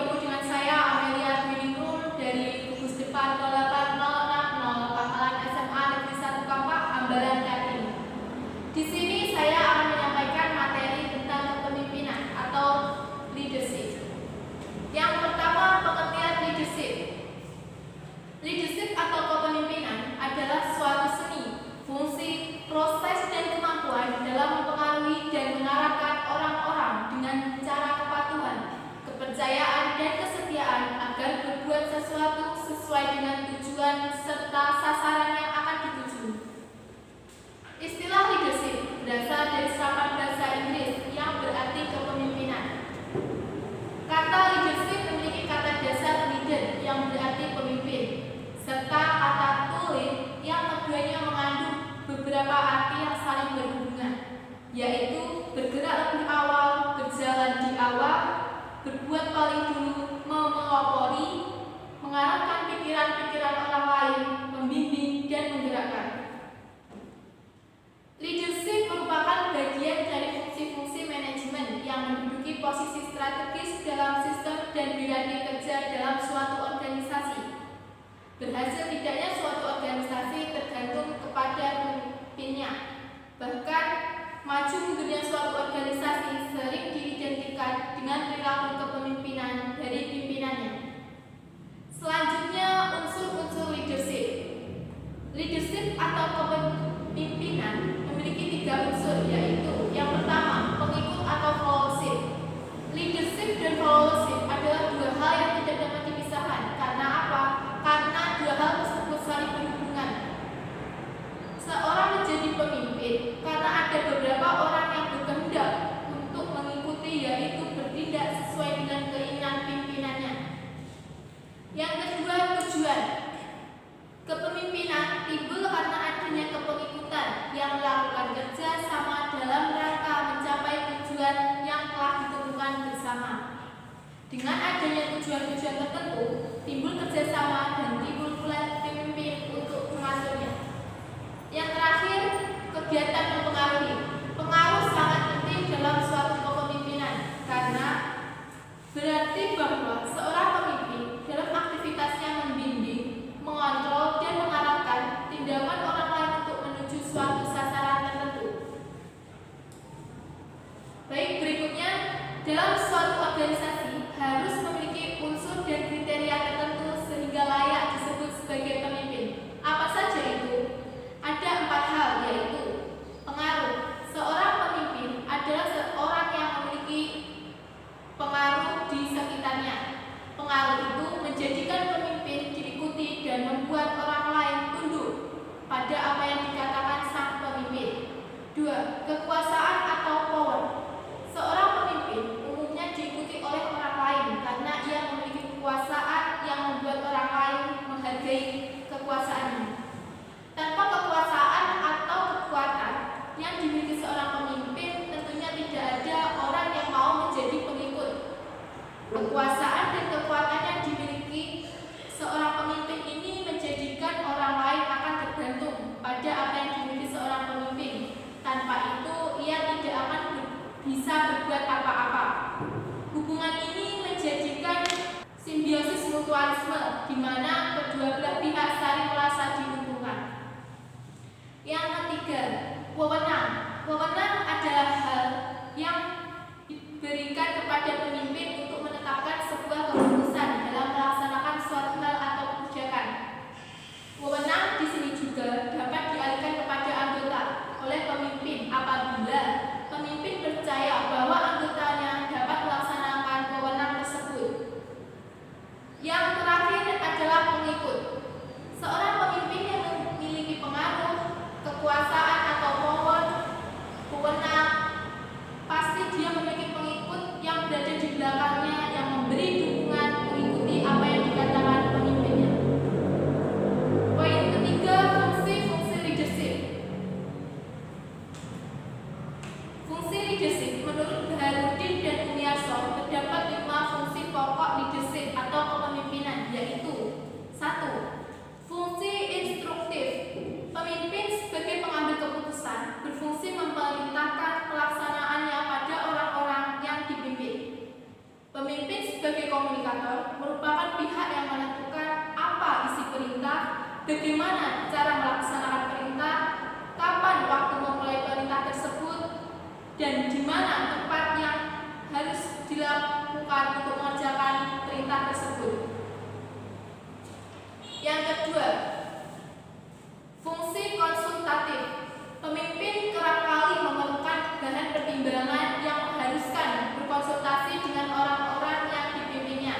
bertemu dengan saya Amelia Dwiningrum dari gugus depan 0860 Pangkalan SMA Negeri 1 Kampak, Ambalan Kartini. Di sini saya akan menyampaikan materi tentang kepemimpinan atau leadership. Yang pertama, pengertian leadership. Leadership atau kepemimpinan adalah suatu seni, fungsi, proses, dan kemampuan dalam mempengaruhi dan mengarahkan orang-orang dengan cara kepatuhan, kepercayaan, dan kesetiaan agar berbuat sesuatu sesuai dengan tujuan serta sasaran yang akan dituju. Istilah leadership berasal dari serapan bahasa Inggris yang berarti kepemimpinan. Kata leadership memiliki kata dasar leader yang berarti pemimpin, serta kata to lead yang keduanya mengandung beberapa arti yang saling berhubungan, yaitu bergerak lebih awal, berjalan di awal, berbuat paling dulu, memelopori, mengarahkan pikiran-pikiran orang lain, membimbing, dan menggerakkan. Leadership merupakan bagian dari fungsi-fungsi manajemen yang menduduki posisi strategis dalam sistem dan hierarki kerja dalam suatu organisasi. Berhasil tidaknya suatu organisasi tergantung kepada pemimpinnya. Bahkan, maju mundurnya suatu organisasi sering diidentikan dengan perilaku kepemimpinan dari pimpinannya. Selanjutnya, unsur-unsur leadership. Leadership atau kepemimpinan memiliki 3 unsur, yaitu yang pertama, pengikut atau followership. Leadership dan followership adalah 2 hal yang tidak dapat dipisahkan. Karena apa? Karena 2 hal tersebut saling berhubungan. Seorang menjadi pemimpin karena ada beberapa orang yang berkehendak untuk mengikuti, yaitu bertindak sesuai dengan keinginan pimpinannya. Yang kedua, tujuan. Kepemimpinan timbul karena adanya kepengikutan yang melakukan kerja sama dalam rangka mencapai tujuan yang telah ditentukan bersama. Dengan adanya tujuan-tujuan tertentu, timbul kerjasama dan timbul pula pemimpin untuk mengaturnya. Yang terakhir, kegiatan mempengaruhi. Pengaruh sangat penting dalam suatu kepemimpinan karena berarti bahwa seorang pemimpin dalam aktivitasnya membimbing, mengontrol, dan mengarahkan tindakan orang lain untuk menuju suatu sasaran tertentu. Baik, berikutnya, dalam suatu organisasi harus memiliki unsur dan kriteria tertentu sehingga layak disebut sebagai pemimpin. Apa saja itu? Ada 4 hal, yaitu pengaruh. Seorang pemimpin adalah seorang yang memiliki pengaruh di sekitarnya. Pengaruh itu menjadikan pemimpin diikuti dan membuat orang lain tunduk pada apa yang dikatakan sang pemimpin. 2. Kekuasaan atau power. Seorang pemimpin umumnya diikuti oleh orang lain karena ia memiliki kekuasaan yang membuat orang lain menghargai kekuasaannya. Tanpa kekuasaan atau kekuatan yang dimiliki seorang pemimpin, tentunya tidak ada orang yang mau menjadi pengikut. Kekuasaan dan kekuatan yang dimiliki seorang pemimpin ini menjadikan orang lain akan tergantung pada apa yang dimiliki seorang pemimpin. Tanpa itu, ia tidak akan bisa berbuat apa-apa. Hubungan ini menjadikan simbiosis mutualisme, di mana kedua belah pihak saling merasa diuntungkan. Yang ketiga, wewenang. Wewenang adalah hal yang diberikan kepada pemimpin untuk menetapkan sebuah keputusan dalam melaksanakan suatu hal atau kebijakan. Wewenang di sini juga dapat dialihkan kepada anggota oleh pemimpin apabila pemimpin percaya bahwa anggotanya dapat melaksanakan wewenang tersebut. Yang terakhir adalah pengikut. Seorang pemimpin yang memiliki pengaruh, kekuasaan atau power, wewenang, pasti dia memiliki pengikut yang berada di belakangnya yang memberi dukungan mengikuti apa yang dikatakan pemimpinnya. Poin ketiga, fungsi-fungsi leadership. Fungsi leadership menurut Baharudin dan Uniarso terdapat 5 fungsi pokok leadership atau kepemimpinan, yaitu 1. Fungsi instruktif. Pemimpin sebagai pengambil keputusan berfungsi memerintahkan pelaksanaannya pada orang-orang yang dipimpin. Pemimpin sebagai komunikator bagaimana cara melaksanakan perintah, kapan waktu memulai perintah tersebut, dan di mana tempat yang harus dilakukan untuk mengerjakan perintah tersebut. Yang kedua, fungsi konsultatif. Pemimpin kerap kali memerlukan bahan pertimbangan yang mengharuskan berkonsultasi dengan orang-orang yang dipimpinnya.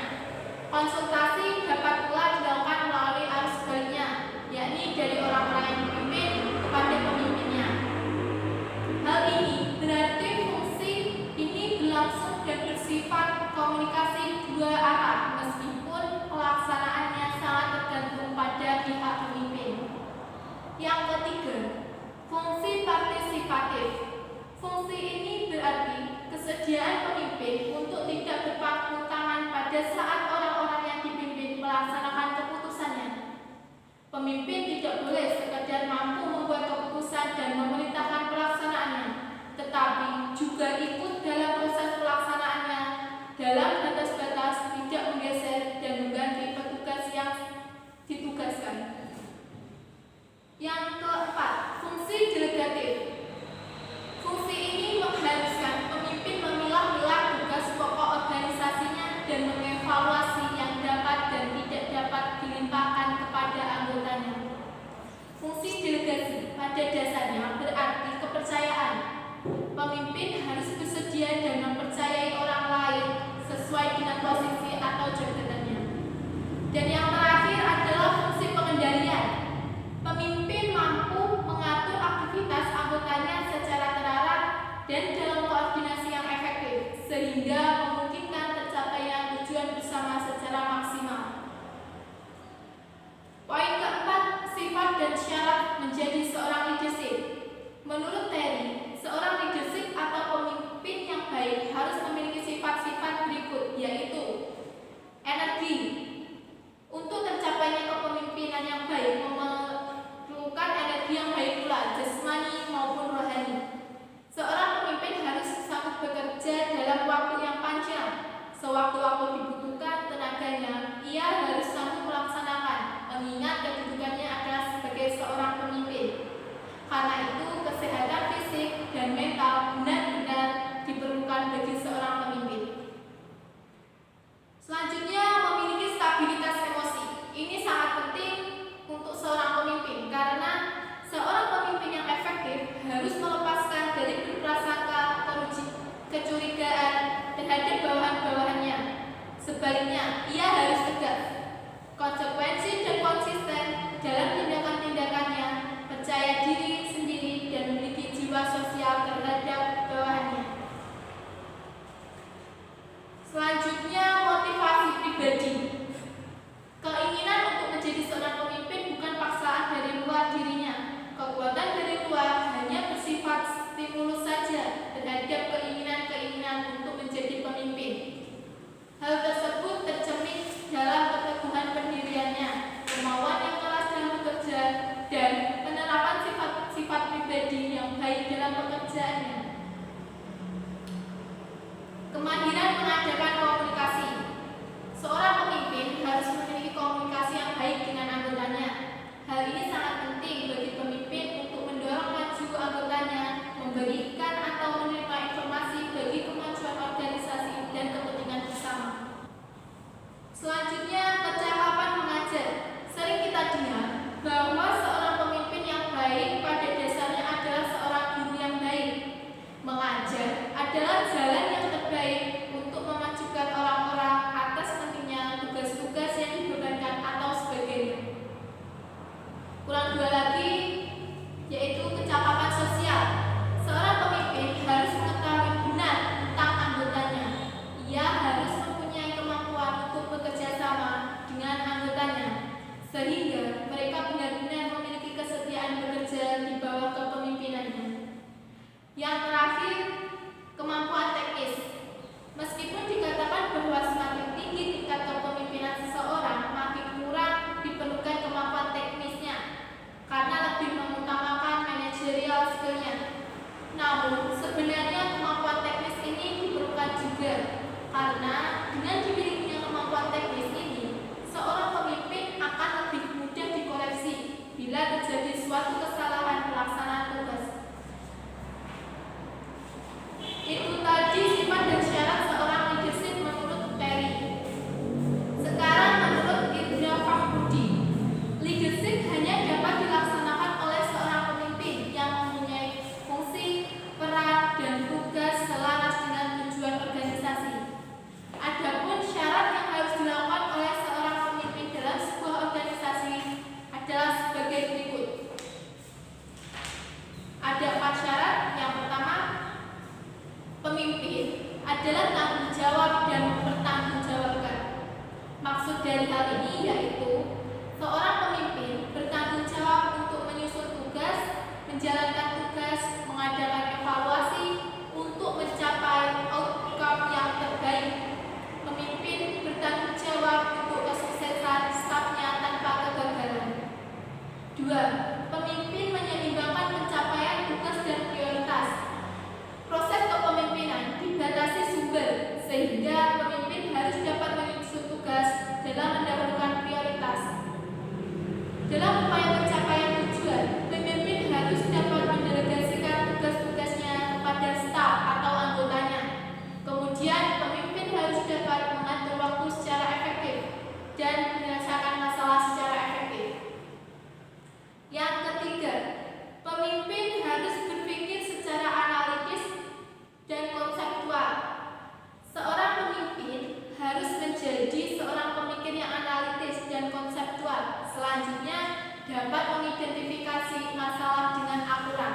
Konsultasi dapat pula dilakukan melalui arus sebaliknya, yakni dari orang-orang yang dipimpin kepada pemimpinnya. Hal ini berarti fungsi ini berlangsung dan bersifat komunikasi dua arah, meskipun pelaksanaannya sangat tergantung pada pihak pemimpin. Yang ketiga, fungsi partisipatif. Fungsi ini berarti kesediaan pemimpin untuk tidak berpangku tangan pada saat orang-orang yang dipimpin melaksanakan keputusannya. Pemimpin tidak boleh sekadar mampu membuat keputusan dan memerintahkan pelaksanaannya, tetapi juga ikut dalam proses pelaksanaannya dalam batas-batas tidak menggeser dan mengganti petugas yang ditugaskan. Yang keempat, fungsi delegatif. Fungsi ini mengharuskan pemimpin memilah-milah tugas pokok organisasinya dan mengevaluasi yang dapat dan tidak dapat dilimpahkan kepada anggotanya. Fungsi delegasi pada dasarnya berarti kepercayaan. Pemimpin harus bersedia dan mempercayai orang lain sesuai dengan posisi atau jabatannya. Dan yang terakhir adalah fungsi pengendalian. Pemimpin mampu mengatur aktivitas anggotanya secara terarah dan dalam koordinasi yang efektif, sehingga memungkinkan tercapainya tujuan bersama secara maksimal. Poin keempat, sifat dan syarat menjadi seorang leadership. Menurut Terry, seorang leadership atau pemimpin yang baik harus memiliki sifat-sifat berikut, yaitu energi. Untuk tercapainya kepemimpinan yang baik memerlukan energi yang baik pula, jasmani maupun rohani. Seorang pemimpin harus sanggup bekerja dalam waktu yang panjang. Sewaktu-waktu dibutuhkan tenaganya, ia harus sanggup melaksanakan, mengingat kedudukannya adalah sebagai seorang pemimpin. Karena itu, kesehatan fisik dan mental benar-benar diperlukan bagi seorang pemimpin. Selanjutnya, memiliki stabilitas emosi. Ini sangat penting untuk seorang pemimpin karena seorang pemimpin yang efektif harus melepaskan dari berprasangka kecurigaan terhadap bawahan-bawahannya. Sebaliknya, ia harus tegas, konsekuensi dan konsisten dalam tindakan-tindakannya, percaya diri sendiri dan memiliki jiwa sosial terhadap bawahannya. Selanjutnya, motivasi pribadi. Keinginan untuk menjadi seorang pemimpin bukan paksaan dari luar dirinya. Kekuatan dari luar hanya bersifat stimulus saja terhadap keinginan-keinginan untuk menjadi pemimpin. Hal tersebut tercermin dalam keteguhan pendiriannya, kemauan yang keras dalam bekerja, dan penerapan sifat-sifat pribadi yang baik dalam pekerjaannya. Kemahiran mengadakan komunikasi. Seorang pemimpin harus memiliki komunikasi yang baik dengan anggotanya. Hal ini sangat penting bagi pemimpin untuk mendorong maju anggotanya, memberikan atau menerima informasi bagi kemajuan organisasi dan kepentingan bersama. Selanjutnya, kecakapan mengajar. Sering kita dengar bahwa seorang pemimpin yang baik pada dasarnya adalah seorang guru yang baik. Mengajar adalah jalan yang terbaik untuk memajukan orang-orang atas nantinya tugas-tugas yang dibebankan atau sebagainya. Kurang dua lagi, yaitu kecakapan sosial. Seorang pemimpin harus mengetahui benar tentang anggotanya. Ia harus mempunyai kemampuan untuk bekerja sama dengan anggotanya, sehingga mereka benar-benar memiliki kesetiaan bekerja di bawah kepemimpinannya. Yang terakhir, kemampuan teknis. Meskipun dikatakan bahwa semakin tinggi tingkat kepemimpinan seseorang, makin kurang diperlukan kemampuan teknisnya, karena lebih mengutamakan manajerial skill-nya. Namun, sebenarnya kemampuan teknis ini diperlukan juga, karena dengan dimilikinya kemampuan teknis ini, seorang pemimpin akan lebih mudah dikoreksi bila terjadi suatu kesalahan pelaksanaan tugas. Itu tadi sifat dan syarat seorang leadership menurut Terry. Sekarang menurut Indra Fahbudi, leadership hanya dapat dilaksanakan oleh seorang pemimpin yang mempunyai fungsi, peran, dan tugas selaras dengan tujuan organisasi. Adapun syarat yang harus dilakukan oleh seorang pemimpin dalam sebuah organisasi adalah sebagai berikut. Ada 4 syarat. Yang pertama, pemimpin adalah tanggung jawab dan mempertanggungjawabkan. Maksud dari hal ini yaitu seorang pemimpin bertanggung jawab untuk menyusun tugas, menjalankan tugas, mengadakan evaluasi untuk mencapai outcome yang terbaik. Pemimpin bertanggung jawab untuk kesuksesan stafnya tanpa kegagalan. 2. Pemimpin menyeimbangkan pencapaian tugas dan prioritas. Proses kepemimpinan dibatasi sumber, sehingga pemimpin harus dapat menyusun tugas dalam mendahulukan prioritas. Dalam upaya pencapaian tujuan, pemimpin harus dapat mendelegasikan tugas-tugasnya kepada staf atau anggotanya. Kemudian, pemimpin harus dapat mengatur waktu secara efektif dan menyelesaikan masalah secara efektif. Yang ketiga, pemimpin harus berpikir secara analitis dan konseptual. Seorang pemimpin harus menjadi seorang pemikir yang analitis dan konseptual. Selanjutnya, dapat mengidentifikasi masalah dengan akurat.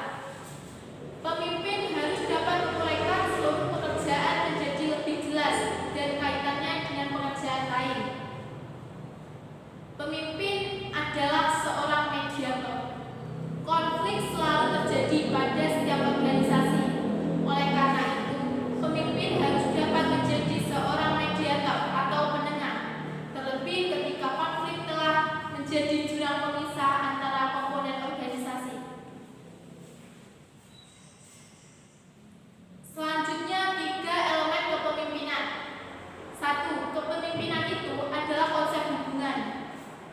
Pemimpin harus dapat menguraikan seluruh pekerjaan menjadi lebih jelas dan kaitannya dengan pekerjaan lain. Pemimpin adalah seorang mediator. Konflik selalu terjadi pada setiap organisasi. Oleh karena itu, pemimpin harus dapat menjadi seorang mediator atau penengah, terlebih ketika konflik telah menjadi jurang pemisah antara komponen organisasi. Selanjutnya, 3 elemen kepemimpinan. 1. Kepemimpinan itu adalah konsep hubungan.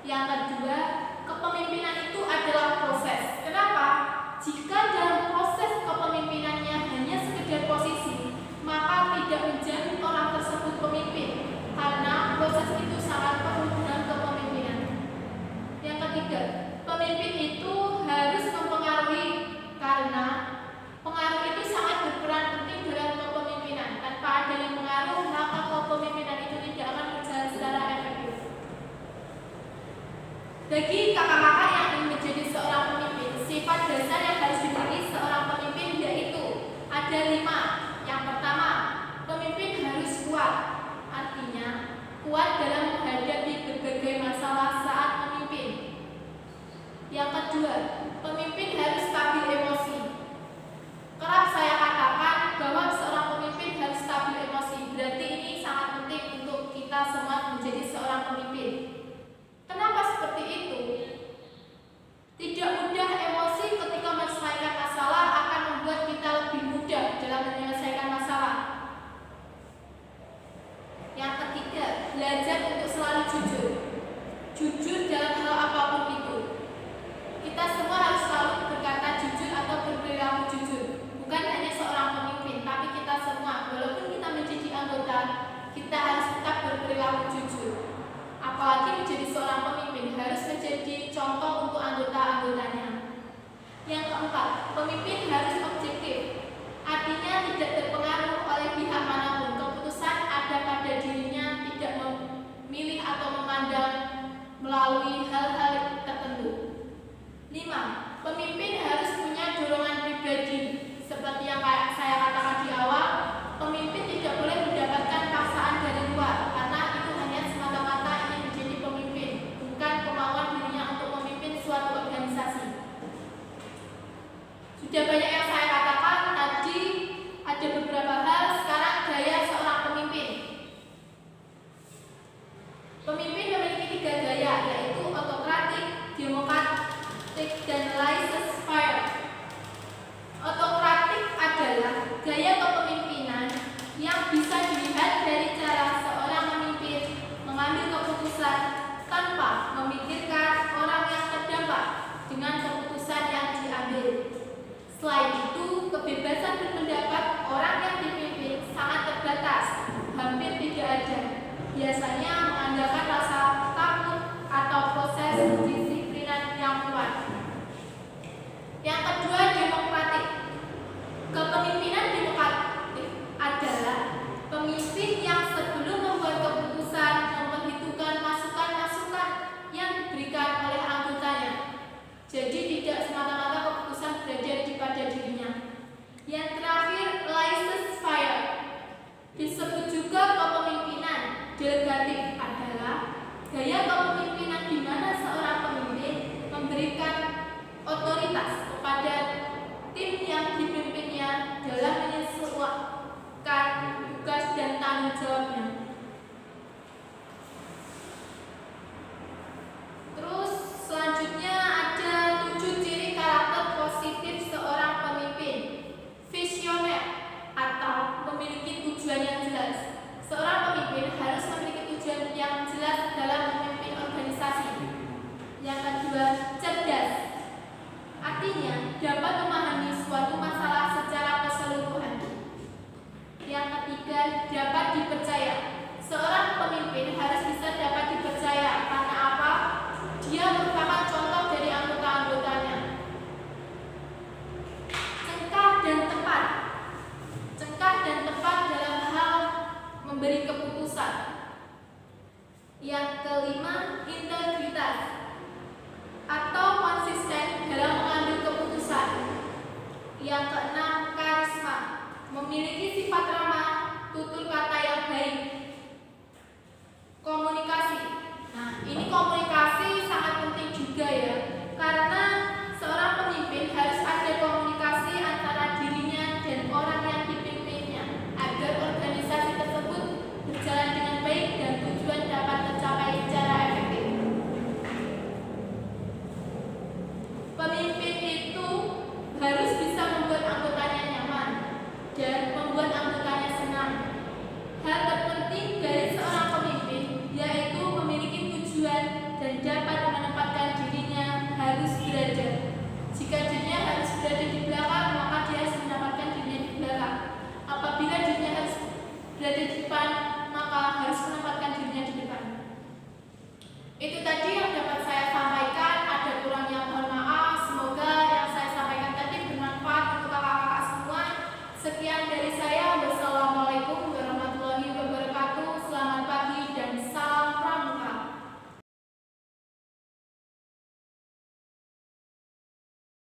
Yang kedua, kepemimpinan itu adalah proses. Kenapa? Jika dalam proses kepemimpinannya hanya sekedar posisi, maka tidak menjamin orang tersebut pemimpin, karena proses itu sangat perlu dalam kepemimpinan. Yang ketiga, pemimpin itu harus mempengaruhi, karena pengaruh itu sangat berperan penting dalam kepemimpinan. Tanpa adanya pengaruh, maka kepemimpinan itu tidak akan berjalan secara efektif. Bagi kakak-kakak yang ingin menjadi seorang pemimpin, sifat dasar yang harus dimiliki seorang pemimpin yaitu ada 5. Yang pertama, pemimpin harus kuat. Artinya, kuat dalam menghadapi berbagai masalah saat memimpin. Yang kedua, pemimpin harus stabil emosi. Kerap saya katakan bahwa seorang pemimpin harus stabil emosi. Berarti ini sangat penting untuk kita semua menjadi seorang pemimpin. Kenapa seperti itu? Tidak mudah emosi ketika menyelesaikan masalah akan membuat kita lebih mudah dalam menyelesaikan masalah. Yang ketiga, belajar untuk selalu jujur. Jujur dalam hal apapun itu. Kita semua harus selalu berkata jujur atau berperilaku jujur. Bukan hanya seorang pemimpin, tapi kita semua. Walaupun kita menjadi anggota, kita harus tetap berperilaku jujur. Apalagi menjadi seorang pemimpin harus menjadi contoh untuk anggota-anggotanya. Yang keempat, pemimpin harus objektif. Artinya tidak terpengaruh oleh pihak manapun. Keputusan ada pada dirinya, tidak memilih atau memandang melalui hal-hal tertentu. 5. Pemimpin harus punya dorongan pribadi. Seperti yang saya katakan di awal, pemimpin tidak boleh mendapatkan paksaan dari luar, karena itu hanya semata-mata ingin menjadi pemimpin, bukan kemauan dirinya untuk memimpin suatu organisasi. Sudah banyak yang saya katakan tadi, ada beberapa hal. Sekarang gaya seorang pemimpin. Pemimpin memiliki 3 gaya, yaitu autokratik, demokratik, dan laissez-faire. Autokratik adalah gaya kepemimpinan yang bisa dilihat dari cara seorang memimpin mengambil keputusan tanpa memikirkan orang yang terdampak. Yang keenam, karisma. Memiliki sifat ramah, tutur kata yang baik. Komunikasi. Nah, ini komunikasi sangat penting juga ya. Karena seorang pemimpin harus ada komunikasi antara dirinya dan orang yang dipimpinnya agar organisasi tersebut berjalan dengan baik dan tujuan dapat tercapai secara efektif. Pemimpin itu harus bisa membuat anggotanya nyaman dan membuat anggotanya senang. Hal terpenting dari seorang pemimpin yaitu memiliki tujuan dan dapat menempatkan dirinya harus berada. Jika dirinya harus berada di belakang, maka dia harus mendapatkan dirinya di belakang. Apabila dirinya harus berada di depan, maka harus menempatkan dirinya di depan. Itu tadi yang dapat saya sampaikan. Ada kurangnya mohon maaf. Semoga yang saya sampaikan tadi bermanfaat untuk kakak-kakak semua. Sekian dari saya.